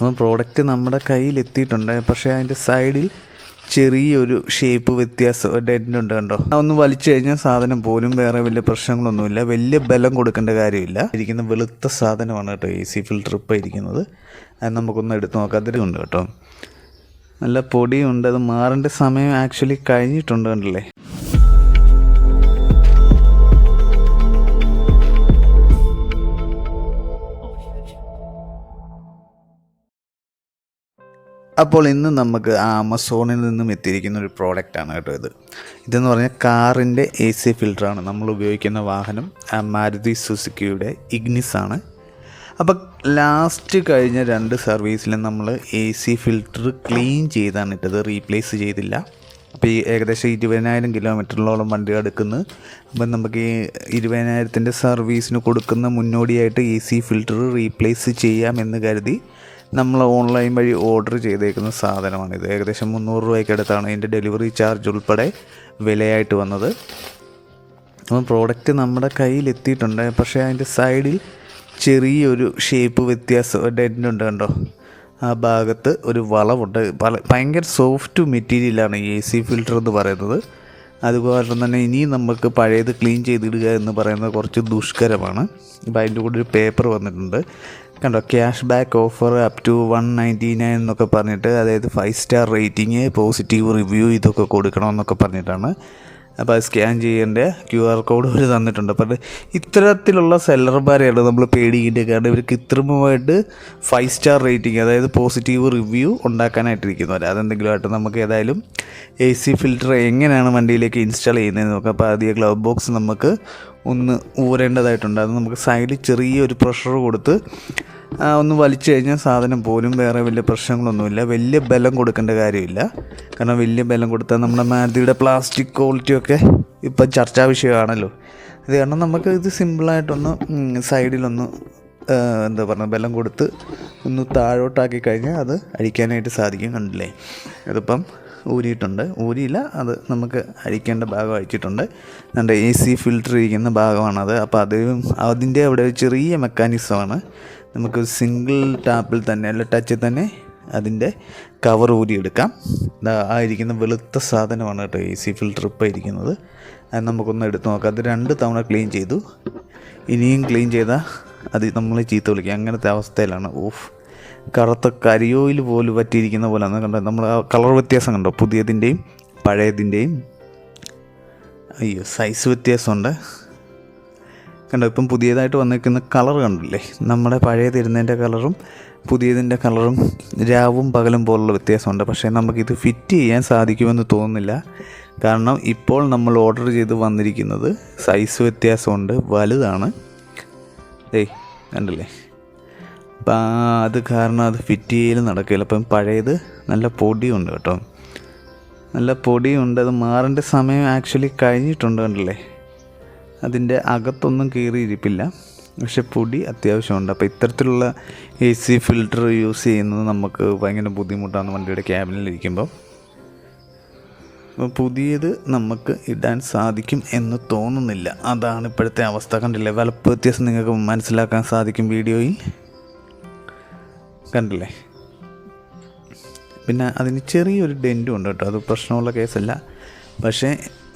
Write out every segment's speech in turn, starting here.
അപ്പോൾ പ്രോഡക്റ്റ് നമ്മുടെ കയ്യിലെത്തിയിട്ടുണ്ട്. പക്ഷേ അതിൻ്റെ സൈഡിൽ ചെറിയൊരു ഷേപ്പ് വ്യത്യാസം ഡെൻ്റുണ്ട് കണ്ടോ. ഒന്ന് വലിച്ചു കഴിഞ്ഞാൽ സാധനം പോലും വേറെ വലിയ പ്രശ്നങ്ങളൊന്നുമില്ല. വലിയ ബലം കൊടുക്കേണ്ട കാര്യമില്ല. ഇരിക്കുന്ന വെളുത്ത സാധനമാണ് കേട്ടോ AC ഫിൽറ്റർ ഇപ്പോൾ ഇരിക്കുന്നത്. അത് നമുക്കൊന്ന് എടുത്ത് നോക്കാം. അതിലുണ്ട് കേട്ടോ, നല്ല പൊടിയുണ്ട്. അത് മാറേണ്ട സമയം ആക്ച്വലി കഴിഞ്ഞിട്ടുണ്ട് കണ്ടില്ലേ. അപ്പോൾ ഇന്ന് നമുക്ക് ആമസോണിൽ നിന്നും എത്തിയിരിക്കുന്ന ഒരു പ്രോഡക്റ്റാണ് കേട്ടോ ഇതെന്ന് പറഞ്ഞാൽ കാറിൻ്റെ AC ഫിൽറ്ററാണ്. നമ്മൾ ഉപയോഗിക്കുന്ന വാഹനം മാരുതി സുസുക്കിയുടെ ഇഗ്നിസ് ആണ്. അപ്പോൾ ലാസ്റ്റ് കഴിഞ്ഞ 2 സർവീസിലും നമ്മൾ AC ഫിൽറ്റർ ക്ലീൻ ചെയ്താണ് ഇട്ടത്, റീപ്ലേസ് ചെയ്തില്ല. അപ്പോൾ ഈ ഏകദേശം 20,000 കിലോമീറ്ററിലോളം വണ്ടി എടുക്കുന്നത്. അപ്പം നമുക്ക് ഈ 20,000-ൻ്റെ സർവീസിന് കൊടുക്കുന്ന മുന്നോടിയായിട്ട് AC ഫിൽറ്റർ റീപ്ലേസ് ചെയ്യാമെന്ന് കരുതി നമ്മൾ ഓൺലൈൻ വഴി ഓർഡർ ചെയ്തേക്കുന്ന സാധനമാണിത്. ഏകദേശം 300 രൂപയ്ക്ക് അടുത്താണ് ഇതിൻ്റെ ഡെലിവറി ചാർജ് ഉൾപ്പെടെ വിലയായിട്ട് വന്നത്. അപ്പം പ്രോഡക്റ്റ് നമ്മുടെ കയ്യിലെത്തിയിട്ടുണ്ട്. പക്ഷേ അതിൻ്റെ സൈഡിൽ ചെറിയൊരു ഷേപ്പ് വ്യത്യാസം ഡെൻ്റുണ്ട് കണ്ടോ. ആ ഭാഗത്ത് ഒരു വളവുണ്ട്. ഭയങ്കര സോഫ്റ്റ് മെറ്റീരിയലാണ് ഈ AC ഫിൽറ്റർ എന്ന് പറയുന്നത്. അതുപോലെ തന്നെ ഇനിയും നമുക്ക് പഴയത് ക്ലീൻ ചെയ്തിടുക എന്ന് പറയുന്നത് കുറച്ച് ദുഷ്കരമാണ്. അപ്പോൾ അതിൻ്റെ കൂടെ ഒരു പേപ്പർ വന്നിട്ടുണ്ട് കണ്ടോ. Cash back offer up to 199 എന്നൊക്കെ പറഞ്ഞിട്ട്, അതായത് 5 സ്റ്റാർ റേറ്റിംഗ്, പോസിറ്റീവ് റിവ്യൂ ഇതൊക്കെ കൊടുക്കണമെന്നൊക്കെ പറഞ്ഞിട്ടാണ്. അപ്പോൾ അത് സ്കാൻ ചെയ്യേണ്ട QR കോഡ് അവർ തന്നിട്ടുണ്ട്. അപ്പോൾ ഇത്തരത്തിലുള്ള സെല്ലർമാരെയാണ് നമ്മൾ പേടിക്കേണ്ടത്. കാരണം ഇവർ കൃത്രിമമായിട്ട് 5 സ്റ്റാർ റേറ്റിംഗ്, അതായത് പോസിറ്റീവ് റിവ്യൂ ഉണ്ടാക്കാനായിട്ടിരിക്കുന്നവർ. അതെന്തെങ്കിലുമായിട്ട് നമുക്ക് ഏതായാലും AC ഫിൽറ്റർ എങ്ങനെയാണ് വണ്ടിയിലേക്ക് ഇൻസ്റ്റാൾ ചെയ്യുന്നതെന്ന് നോക്കാം. അപ്പോൾ ആദ്യം ഗ്ലൗ ബോക്സ് നമുക്ക് ഒന്ന് ഊരേണ്ടതായിട്ടുണ്ട്. അത് നമുക്ക് സൈഡിൽ ചെറിയൊരു പ്രഷർ കൊടുത്ത് ഒന്ന് വലിച്ചു കഴിഞ്ഞാൽ സാധനം പോലും വേറെ വലിയ പ്രശ്നങ്ങളൊന്നുമില്ല. വലിയ ബലം കൊടുക്കേണ്ട കാര്യമില്ല. കാരണം വലിയ ബലം കൊടുത്താൽ നമ്മുടെ മാരുതിയുടെ പ്ലാസ്റ്റിക് ക്വാളിറ്റിയൊക്കെ ഇപ്പം ചർച്ചാ വിഷയമാണല്ലോ. അത് കാരണം നമുക്ക് ഇത് സിമ്പിളായിട്ടൊന്ന് സൈഡിലൊന്ന് എന്താ പറയുക, ബലം കൊടുത്ത് ഒന്ന് താഴോട്ടാക്കി കഴിഞ്ഞാൽ അത് അഴിക്കാനായിട്ട് സാധിക്കും. കണ്ടില്ലേ, ഇതിപ്പം ഊരിയിട്ടുണ്ട്. ഊരിയില്ല, അത് നമുക്ക് അഴിക്കേണ്ട ഭാഗം അഴിച്ചിട്ടുണ്ട്. നമ്മുടെ AC ഫിൽറ്റർ ഇരിക്കുന്ന ഭാഗമാണത്. അപ്പോൾ അതിൻ്റെ അവിടെ ഒരു ചെറിയ മെക്കാനിസമാണ്. നമുക്ക് സിംഗിൾ ടാപ്പിൽ തന്നെ അല്ല ടച്ചിൽ തന്നെ അതിൻ്റെ കവർ ഊരിയെടുക്കാം. ഇരിക്കുന്ന വെളുത്ത സാധനമാണ് കേട്ടോ AC ഫിൽറ്റർ ഇപ്പോൾ ഇരിക്കുന്നത്. അത് നമുക്കൊന്ന് എടുത്ത് നോക്കാം. അത് 2 തവണ ക്ലീൻ ചെയ്തു. ഇനിയും ക്ലീൻ ചെയ്താൽ അത് നമ്മൾ ചീത്ത വിളിക്കുക, അങ്ങനത്തെ അവസ്ഥയിലാണ്. കറുത്ത കരിയോയിൽ പോലും പറ്റിയിരിക്കുന്ന പോലെയാണ്. കണ്ടോ, നമ്മൾ ആ കളർ വ്യത്യാസം കണ്ടോ, പുതിയതിൻ്റെയും പഴയതിൻ്റെയും. അയ്യോ, സൈസ് വ്യത്യാസമുണ്ട് കണ്ടോ. ഇപ്പം പുതിയതായിട്ട് വന്നിരിക്കുന്ന കളർ കണ്ടില്ലേ, നമ്മുടെ പഴയതിരുന്നതിൻ്റെ കളറും പുതിയതിൻ്റെ കളറും രാവും പകലും പോലുള്ള വ്യത്യാസമുണ്ട്. പക്ഷേ നമുക്കിത് ഫിറ്റ് ചെയ്യാൻ സാധിക്കുമെന്ന് തോന്നുന്നില്ല. കാരണം ഇപ്പോൾ നമ്മൾ ഓർഡർ ചെയ്ത് വന്നിരിക്കുന്നത് സൈസ് വ്യത്യാസമുണ്ട്, വലുതാണ്. കണ്ടില്ലേ, അപ്പം അത് കാരണം അത് ഫിറ്റ് ചെയ്യൽ നടക്കില്ല. അപ്പം പഴയത് നല്ല പൊടിയുണ്ട് കേട്ടോ, നല്ല പൊടിയുണ്ട്. അത് മാറേണ്ട സമയം ആക്ച്വലി കഴിഞ്ഞിട്ടുണ്ട് കണ്ടില്ലേ. അതിൻ്റെ അകത്തൊന്നും കീറിയിരിപ്പില്ല, പക്ഷെ പൊടി അത്യാവശ്യമുണ്ട്. അപ്പോൾ ഇത്തരത്തിലുള്ള AC ഫിൽറ്റർ യൂസ് ചെയ്യുന്നത് നമുക്ക് ഭയങ്കര ബുദ്ധിമുട്ടാണ് വണ്ടിയുടെ ക്യാബിനിലിരിക്കുമ്പോൾ. അപ്പോൾ പുതിയത് നമുക്ക് ഇടാൻ സാധിക്കും എന്ന് തോന്നുന്നില്ല. അതാണ് ഇപ്പോഴത്തെ അവസ്ഥ. കണ്ടില്ലേ, വലുപ്പ വ്യത്യാസം നിങ്ങൾക്ക് മനസ്സിലാക്കാൻ സാധിക്കും വീഡിയോയിൽ, കണ്ടില്ലേ. പിന്നെ അതിന് ചെറിയൊരു ഡെൻറ്റും ഉണ്ട് കേട്ടോ, അത് പ്രശ്നമുള്ള കേസല്ല. പക്ഷേ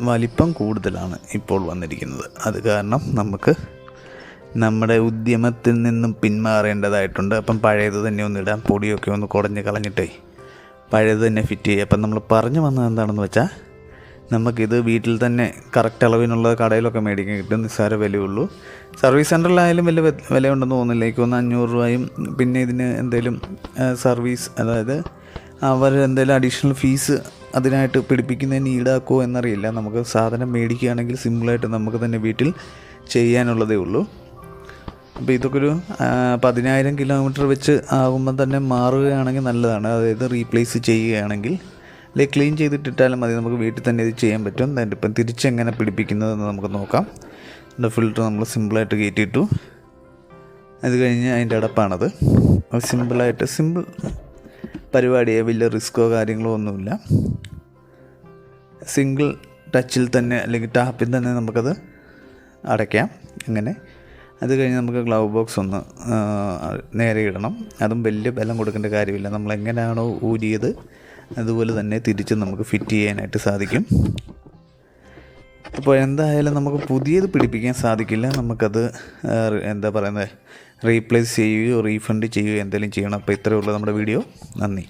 വലിപ്പം കൂടുതലാണ് ഇപ്പോൾ വന്നിരിക്കുന്നത്. അത് കാരണം നമുക്ക് നമ്മുടെ ഉദ്യമത്തിൽ നിന്നും പിന്മാറേണ്ടതായിട്ടുണ്ട്. അപ്പം പഴയത് തന്നെ ഒന്നിടാം, പൊടിയൊക്കെ ഒന്ന് കുടഞ്ഞ് കളഞ്ഞിട്ടേ പഴയത് തന്നെ ഫിറ്റ് ചെയ്യുക. അപ്പം നമ്മൾ പറഞ്ഞു വന്നത് എന്താണെന്ന് വെച്ചാൽ, നമുക്കിത് വീട്ടിൽ തന്നെ കറക്റ്റ് അളവിനുള്ള കടയിലൊക്കെ മേടിക്കാൻ കിട്ടും, നിസ്സാര വിലയുള്ളൂ. സർവീസ് സെൻറ്ററിലായാലും വലിയ വിലയുണ്ടെന്ന് തോന്നുന്നില്ല. എനിക്ക് ഒന്ന് 500 രൂപയും പിന്നെ ഇതിന് എന്തെങ്കിലും സർവീസ്, അതായത് അവർ എന്തെങ്കിലും അഡീഷണൽ ഫീസ് അതിനായിട്ട് പിടിപ്പിക്കുന്നതിന് ഈടാക്കുമോ എന്നറിയില്ല. നമുക്ക് സാധനം മേടിക്കുകയാണെങ്കിൽ സിമ്പിളായിട്ട് നമുക്ക് തന്നെ വീട്ടിൽ ചെയ്യാനുള്ളതേ ഉള്ളൂ. അപ്പോൾ ഇതൊക്കെ ഒരു 10,000 കിലോമീറ്റർ വെച്ച് ആകുമ്പോൾ തന്നെ മാറുകയാണെങ്കിൽ നല്ലതാണ്. അതായത് റീപ്ലേസ് ചെയ്യുകയാണെങ്കിൽ, അല്ലെങ്കിൽ ക്ലീൻ ചെയ്തിട്ടിട്ടാലും മതി, നമുക്ക് വീട്ടിൽ തന്നെ ഇത് ചെയ്യാൻ പറ്റും. അതിൻ്റെ ഇപ്പം തിരിച്ചെങ്ങനെ പിടിപ്പിക്കുന്നതെന്ന് നമുക്ക് നോക്കാം. അതിൻ്റെ ഫിൽറ്റർ നമ്മൾ സിമ്പിളായിട്ട് കയറ്റിയിട്ടു. അത് കഴിഞ്ഞ് അതിൻ്റെ അടപ്പാണത്. സിമ്പിൾ പരിപാടിയെ, വലിയ റിസ്ക്കോ കാര്യങ്ങളോ ഒന്നുമില്ല. സിംഗിൾ ടച്ചിൽ തന്നെ അല്ലെങ്കിൽ ടാപ്പിൽ തന്നെ നമുക്കത് അടയ്ക്കാം. അങ്ങനെ അത് കഴിഞ്ഞ് നമുക്ക് ഗ്ലൗ ബോക്സ് ഒന്ന് നേരെ ഇടണം. അതും വലിയ ബലം കൊടുക്കേണ്ട കാര്യമില്ല. നമ്മൾ എങ്ങനെയാണോ ഊരിയത് അതുപോലെ തന്നെ തിരിച്ച് നമുക്ക് ഫിറ്റ് ചെയ്യാനായിട്ട് സാധിക്കും. അപ്പോൾ എന്തായാലും നമുക്ക് പുതിയത് പിടിപ്പിക്കാൻ സാധിക്കില്ല. നമുക്കത് എന്താ പറയുന്നത്, റീപ്ലേസ് ചെയ്യുകയോ റീഫണ്ട് ചെയ്യുകയോ എന്തെങ്കിലും ചെയ്യണം. അപ്പോൾ ഇത്രയേ ഉള്ളൂ നമ്മുടെ വീഡിയോ. നന്ദി.